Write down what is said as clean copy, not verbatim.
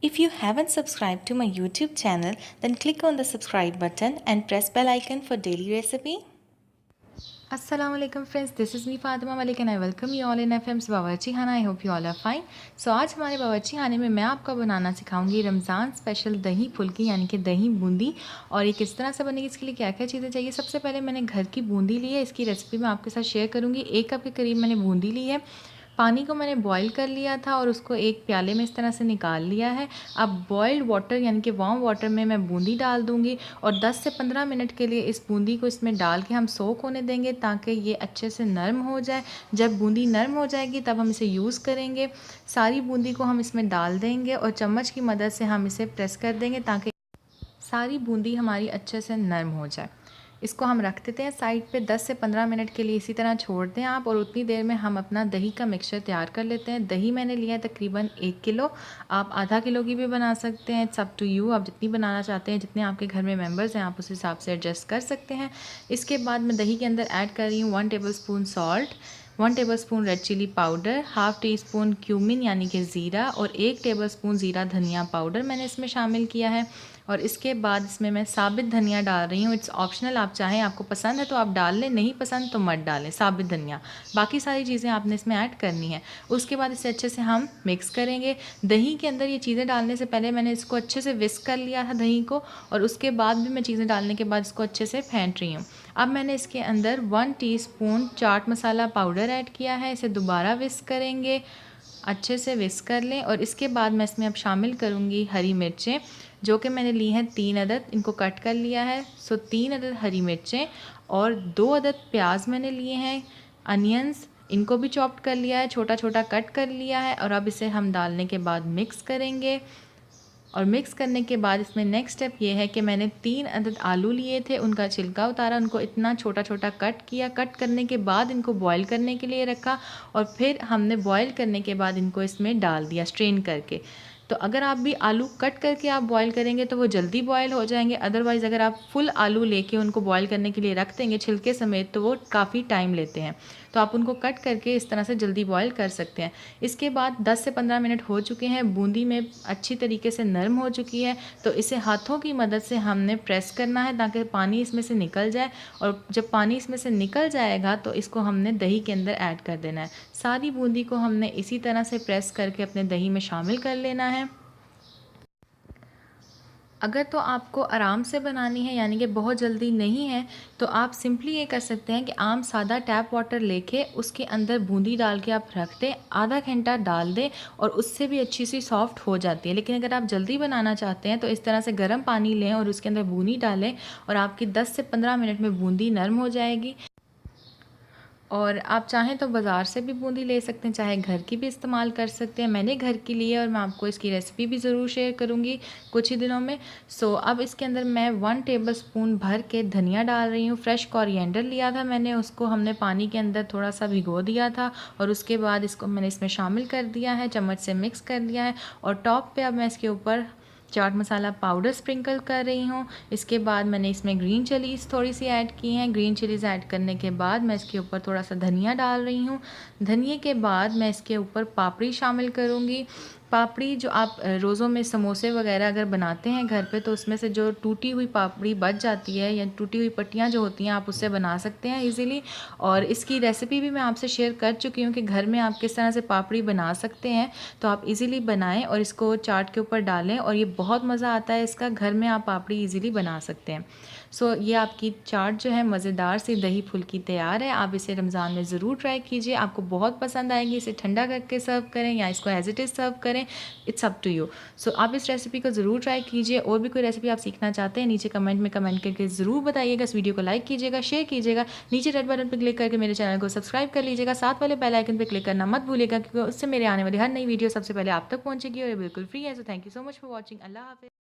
If you haven't subscribed to my YouTube channel, then click on the subscribe button and press bell icon for daily recipe. Assalamu alaikum friends, this is me Fatima Malik and I welcome you all in FM's बावर्ची खाना. I hope you all are fine. So आज हमारे बावर्ची खाने में मैं आपको बनाना सिखाऊंगी Ramzan special दही फुल्की यानी कि दही बूंदी. और ये किस तरह से बनेगी, इसके लिए क्या क्या चीज़ें चाहिए. सबसे पहले मैंने घर की बूंदी ली है. इसकी रेसिपी मैं आपके साथ शेयर करूँगी. 1 कप के करीब मैंने बूंदी ली है. पानी को मैंने बॉईल कर लिया था और उसको एक प्याले में इस तरह से निकाल लिया है. अब बॉइल्ड वाटर यानी कि वार्म वाटर में मैं बूंदी डाल दूंगी और 10 से 15 मिनट के लिए इस बूंदी को इसमें डाल के हम सोक होने देंगे ताकि ये अच्छे से नरम हो जाए. जब बूंदी नरम हो जाएगी तब हम इसे यूज़ करेंगे. सारी बूंदी को हम इसमें डाल देंगे और चम्मच की मदद से हम इसे प्रेस कर देंगे ताकि सारी बूंदी हमारी अच्छे से नरम हो जाए. इसको हम रख देते हैं साइड पे. 10 से 15 मिनट के लिए इसी तरह छोड़ दें आप. और उतनी देर में हम अपना दही का मिक्सचर तैयार कर लेते हैं. दही मैंने लिया है तकरीबन 1 किलो. आप आधा किलो की भी बना सकते हैं. इट्स अप टू यू, आप जितनी बनाना चाहते हैं, जितने आपके घर में मेंबर्स हैं आप उस हिसाब से एडजस्ट कर सकते हैं. इसके बाद मैं दही के अंदर ऐड कर रही हूँ 1 tablespoon salt, 1 tablespoon red chilli powder, half teaspoon cumin यानी कि ज़ीरा और 1 टेबल स्पून ज़ीरा धनिया पाउडर मैंने इसमें शामिल किया है. और इसके बाद इसमें मैं साबित धनिया डाल रही हूँ. इट्स ऑप्शनल, आप चाहें, आपको पसंद है तो आप डाल लें, नहीं पसंद तो मत डालें साबित धनिया. बाकी सारी चीज़ें आपने इसमें ऐड करनी है. उसके बाद इसे अच्छे से हम मिक्स करेंगे. दही के अंदर ये चीज़ें डालने से पहले मैंने इसको अच्छे से विस्क कर लिया था दही को. और उसके बाद भी मैं चीज़ें डालने के बाद इसको अच्छे से फेंट रही हूँ. अब मैंने इसके अंदर 1 teaspoon chaat masala powder add किया है. इसे दोबारा विस्क करेंगे, अच्छे से विस्क कर लें. और इसके बाद मैं इसमें अब शामिल करूँगी हरी मिर्चें, जो कि मैंने ली हैं 3 अदद. इनको कट कर लिया है. 3 अदद हरी मिर्चें और 2 अदद प्याज मैंने लिए हैं. अनियंस, इनको भी चॉप्ड कर लिया है, छोटा छोटा कट कर लिया है. और अब इसे हम डालने के बाद मिक्स करेंगे. और मिक्स करने के बाद इसमें नेक्स्ट स्टेप ये है कि मैंने 3 अदद आलू लिए थे, उनका छिलका उतारा, उनको इतना छोटा छोटा कट किया. कट करने के बाद इनको बॉईल करने के लिए रखा और फिर हमने बॉईल करने के बाद इनको इसमें डाल दिया स्ट्रेन करके. तो अगर आप भी आलू कट करके आप बॉईल करेंगे तो वो जल्दी बॉईल हो जाएंगे. अदरवाइज़ अगर आप फुल आलू लेके उनको बॉईल करने के लिए रख देंगे छिलके समेत तो वो काफ़ी टाइम लेते हैं. तो आप उनको कट करके इस तरह से जल्दी बॉईल कर सकते हैं. इसके बाद 10 से 15 मिनट हो चुके हैं. बूंदी में अच्छी तरीके से नरम हो चुकी है. तो इसे हाथों की मदद से हमने प्रेस करना है ताकि पानी इसमें से निकल जाए. और जब पानी इसमें से निकल जाएगा तो इसको हमने दही के अंदर ऐड कर देना है. सारी बूंदी को हमने इसी तरह से प्रेस करके अपने दही में शामिल कर लेना है. अगर तो आपको आराम से बनानी है यानी कि बहुत जल्दी नहीं है तो आप सिंपली ये कर सकते हैं कि आम सादा टैप वाटर लेके उसके अंदर बूंदी डाल के आप रख दें, आधा घंटा डाल दें और उससे भी अच्छी सी सॉफ्ट हो जाती है. लेकिन अगर आप जल्दी बनाना चाहते हैं तो इस तरह से गर्म पानी लें और उसके अंदर बूंदी डालें और आपकी 10 से 15 मिनट में बूंदी नरम हो जाएगी. और आप चाहें तो बाज़ार से भी बूंदी ले सकते हैं, चाहे घर की भी इस्तेमाल कर सकते हैं. मैंने घर की ली है और मैं आपको इसकी रेसिपी भी ज़रूर शेयर करूंगी कुछ ही दिनों में. अब इसके अंदर मैं 1 टेबल स्पून भर के धनिया डाल रही हूँ. फ्रेश कोरिएंडर लिया था मैंने, उसको हमने पानी के अंदर थोड़ा सा भिगो दिया था और उसके बाद इसको मैंने इसमें शामिल कर दिया है, चम्मच से मिक्स कर दिया है. और टॉप पर अब मैं इसके ऊपर चाट मसाला पाउडर स्प्रिंकल कर रही हूँ. इसके बाद मैंने इसमें ग्रीन चिलीज़ थोड़ी सी ऐड की हैं. ग्रीन चिलीज़ ऐड करने के बाद मैं इसके ऊपर थोड़ा सा धनिया डाल रही हूँ. धनिए के बाद मैं इसके ऊपर पापड़ी शामिल करूँगी. पापड़ी जो आप रोज़ों में समोसे वगैरह अगर बनाते हैं घर पे तो उसमें से जो टूटी हुई पापड़ी बच जाती है या टूटी हुई पट्टियाँ जो होती हैं आप उससे बना सकते हैं इजीली. और इसकी रेसिपी भी मैं आपसे शेयर कर चुकी हूँ कि घर में आप किस तरह से पापड़ी बना सकते हैं. तो आप इजीली बनाएं और इसको चाट के ऊपर डालें और ये बहुत मज़ा आता है इसका. घर में आप पापड़ी इजीली बना सकते हैं. ये आपकी चाट जो है मज़ेदार सी दही फुल्की तैयार है. आप इसे रमज़ान में ज़रूर ट्राई कीजिए, आपको बहुत पसंद आएगी. इसे ठंडा करके सर्व करें या इसको एज इट इज़ सर्व करें, इट्स अप टू यू. आप इस रेसिपी को ज़रूर ट्राई कीजिए. और भी कोई रेसिपी आप सीखना चाहते हैं नीचे कमेंट में कमेंट करके ज़रूर बताइएगा. इस वीडियो को लाइक कीजिएगा, शेयर कीजिएगा. नीचे रेड बटन पर क्लिक करके मेरे चैनल को सब्सक्राइब कर लीजिएगा. साथ वाले बेल आइकन पर क्लिक करना मत भूलिएगा क्योंकि उससे मेरे आने वाली हर नई वीडियो सबसे पहले आप तक पहुँचेगी और ये बिल्कुल फ्री है. Thank you so much for watching. अल्लाह हाफ़िज़.